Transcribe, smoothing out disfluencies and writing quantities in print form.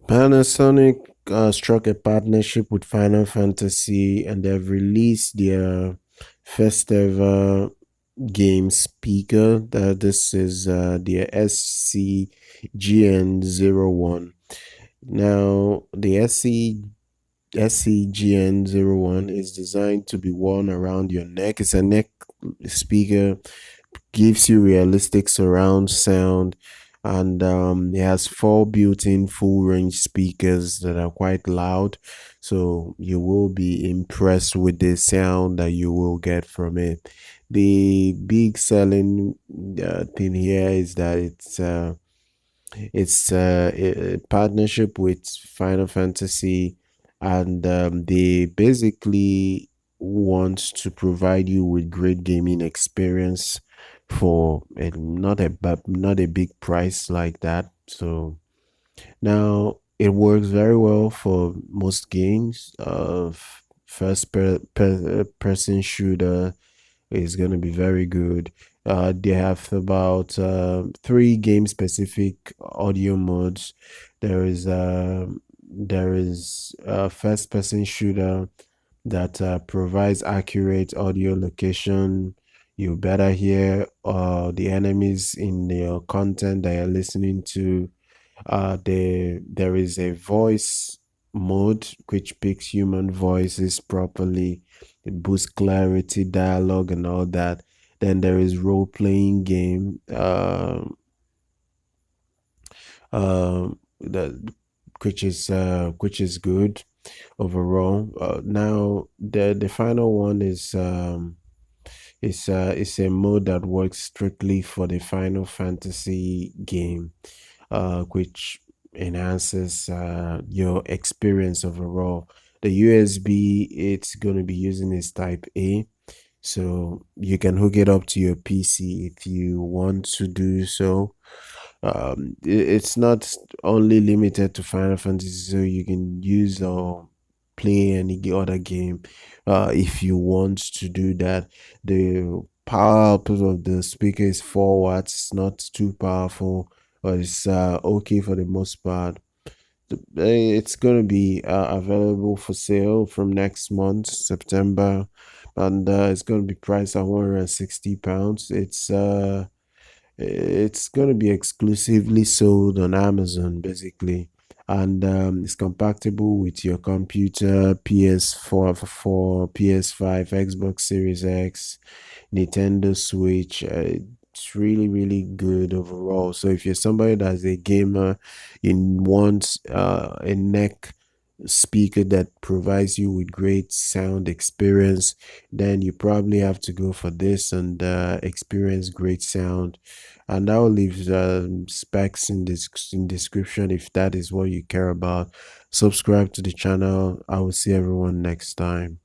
Panasonic struck a partnership with Final Fantasy and they've released their first ever game speaker. This is the SC-GN01. Now, the SC-GN01 is designed to be worn around your neck. It's a neck speaker, gives you realistic surround sound, and it has four built-in full range speakers that are quite loud, so you will be impressed with the sound that you will get from it. The big selling thing here is that it's a partnership with Final Fantasy, and they basically want to provide you with great gaming experience for not a big price like that. So now it works very well for most games. Person shooter is going to be very good. They have about three game specific audio modes. There is a first person shooter that provides accurate audio location. You better hear the enemies in your content that you're listening to. There is a voice mode which picks human voices properly. It boosts clarity, dialogue, and all that. Then there is role playing game. The which is good overall. Now the final one is a mode that works strictly for the Final Fantasy game, which enhances your experience overall. The USB it's going to be using is Type A, so you can hook it up to your PC if you want to do so. It's not only limited to Final Fantasy, so you can use or play any other game if you want to do that. The power output of the speaker is 4 watts, not too powerful, but it's okay for the most part. It's going to be available for sale from next month, September, and it's going to be priced at £160. It's going to be exclusively sold on Amazon, basically, and it's compatible with your computer, PS4, PS5, Xbox Series X, Nintendo Switch. It's really, really good overall. So if you're somebody that's a gamer, you want a neck speaker that provides you with great sound experience, then you probably have to go for this and experience great sound. And I'll leave specs in this in description if that is what you care about. Subscribe to the channel. I will see everyone next time.